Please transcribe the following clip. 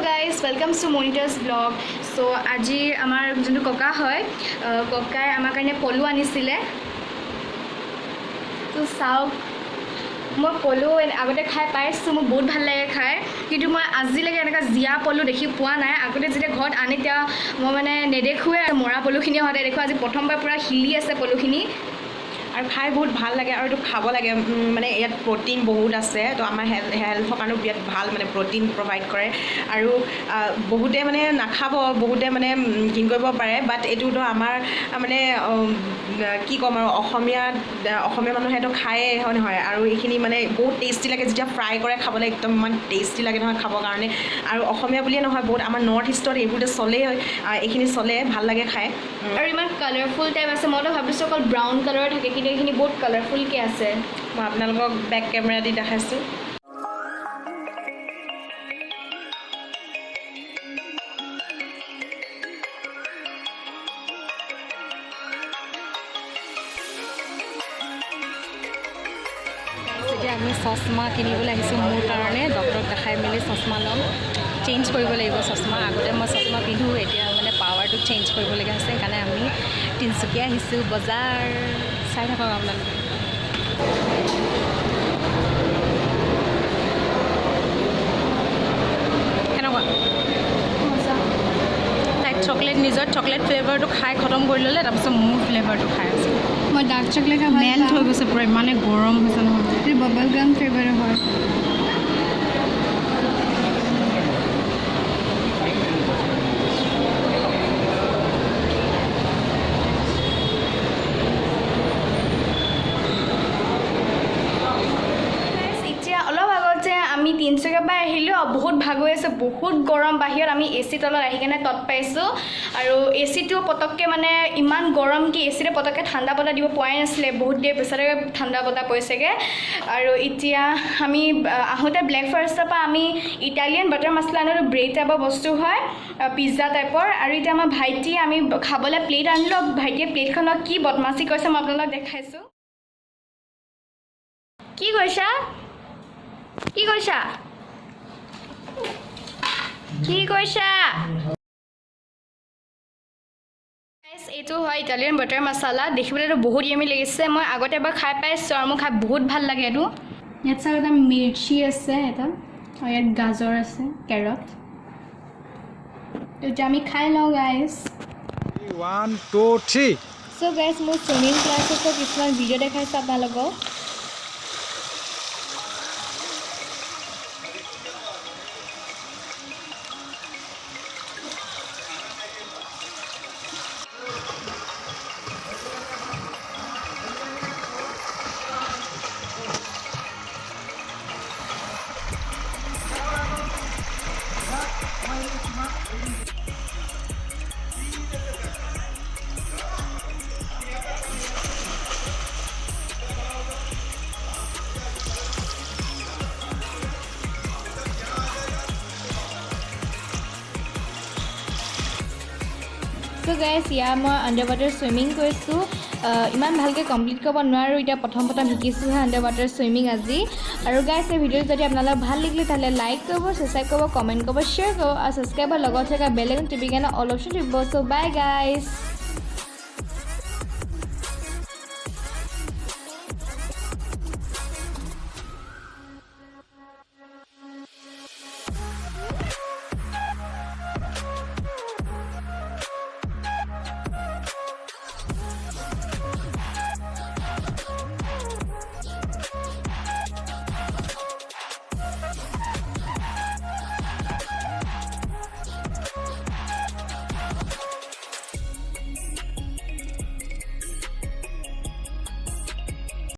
guys, welcome to mounita'svlog. So আজি আমাৰ যোনটো ককা হয় ককাই আমাৰ কাৰণে পলু আনিছিলে তো চাওক মই পলু আগতে খাই পাইছোঁ মোক বহুত ভাল লাগে খাই কিন্তু মই আজিলৈকে এনেকা জিয়া পলু দেখি পোৱা নাই আগতে যেতিয়া ঘৰত আনি তেতিয়া মই মানে নেদেখোৱে মৰা পলুখিনি হতে দেখো আজি প্ৰথমবাৰ পুৰা হিলি আছে পলুখিনি আৰু খাই বহুত ভাল লাগে আৰু এইটো খাব লাগে মানে ইয়াত প্ৰটিন বহুত আছে তো আমাৰ হেল্থৰ কাৰণেও বিৰাট ভাল মানে প্ৰটিন প্ৰভাইড কৰে আৰু বহুতে মানে নাখাব বহুতে মানে ঘিণ কৰিব পাৰে বাট এইটোতো আমাৰ মানে কি ক'ম আৰু অসমীয়া মানুহেতো খায়ে হয় নহয় আৰু এইখিনি মানে বহুত টেষ্টি লাগে যেতিয়া ফ্ৰাই কৰে খাবলৈ একদম ইমান টেষ্টি লাগে নহয় খাবৰ কাৰণে আৰু অসমীয়া বুলিয়ে নহয় বহুত আমাৰ নৰ্থ ইষ্টত এইবোৰতে চলেই এইখিনি চলে ভাল লাগে খাই আৰু ইমান কালাৰফুল টাইপ আছে মইতো ভাবিছোঁ অকল ব্ৰাউন কালাৰৰ থাকে কিন্তু এইখিনি বহুত কালাৰফুলকৈ আছে মই আপোনালোকক বেক কেমেৰা দি দেখাইছোঁ এতিয়া আমি চশমা কিনিবলৈ আহিছোঁ মোৰ কাৰণে ডক্টৰক দেখাই মেলি চশমা ল'ম চেঞ্জ কৰিব লাগিব চশমা আগতে মই চশমা পিন্ধোঁ এতিয়া মানে পাৱাৰটো চেঞ্জ কৰিবলগীয়া হৈছে সেইকাৰণে আমি তিনিচুকীয়া আহিছোঁ বজাৰ চাই থাকক আপোনালোকে কেনেকুৱা তাইক চকলেট নিজৰ চকলেট ফ্লেভাৰটো খাই খতম কৰি ল'লে তাৰপিছত মোৰ ফ্লেভাৰটো খাই আছে মই ডাৰ্ক চকলেট খাই মেল্ট হৈ গৈছে পূৰা ইমানে গৰম হৈছে নহয় এইটো বাবল গাম ফ্লেভাৰ হয় আমি তিনিচুকীয়াৰ পৰা আহিলোঁ বহুত ভাগ হৈ আছে বহুত গৰম বাহিৰত আমি এচি তলত আহি কেনে তত পাইছোঁ আৰু এচিটো পটককৈ মানে ইমান গৰম কি এচিতে পটককৈ ঠাণ্ডা বতাহ দিব পোৱাই নাছিলে বহুত দেৰি পিছতে ঠাণ্ডা বতাহ পৰিছেগৈ আৰু এতিয়া আমি আহোঁতে ব্লেক ফৰেষ্টৰ পৰা আমি ইটালিয়ান বাটাৰ মছলা আনিলোঁ ব্ৰেড টাইপৰ বস্তু হয় পিজ্জা টাইপৰ আৰু এতিয়া আমাৰ ভাইটি আমি খাবলৈ প্লেট আনিলোঁ ভাইটিয়ে প্লেটখনত কি বদমাচি কৰিছে মই আপোনালোকক দেখাইছোঁ কি কৈছা কি কৈছা কি কৈছা এইটো হয় ইটালিয়ান বাটাৰ মছলা দেখিবলৈতো বহুত য়েমি লাগিছে মই আগতে এবাৰ খাই পাইছোঁ আৰু মোৰ খাই বহুত ভাল লাগে এইটো ইয়াত চাওক এটা মিৰ্চি আছে এটা আৰু ইয়াত গাজৰ আছে কেৰট এতিয়া আমি খাই লওঁ গাইজ 1 2 3 চ' গাইজ মোৰ চুইমিং ক্লাছতো কিছুমান ভিডিঅ' দেখাইছোঁ আপোনালোকক চ' গাইজ ইয়াৰ মই আণ্ডাৰ ৱাটাৰ চুইমিং কৰিছোঁ ইমান ভালকৈ কমপ্লিট কৰিব নোৱাৰোঁ এতিয়া প্ৰথম শিকিছোঁহে আণ্ডাৰ ৱাটাৰ চুইমিং আজি আৰু গাইজ এই ভিডিঅ'টো যদি আপোনালোক ভাল লাগিলে তাহলে লাইক কৰিব ছাবস্ক্ৰাইব কৰিব কমেণ্ট কৰিব শ্বেয়াৰ কৰিব আৰু ছাবস্ক্ৰাইবৰ লগত থকা বেল আইকন টিপি কেনে অল অপশ্যন টিপিব চ' বাই গাইজ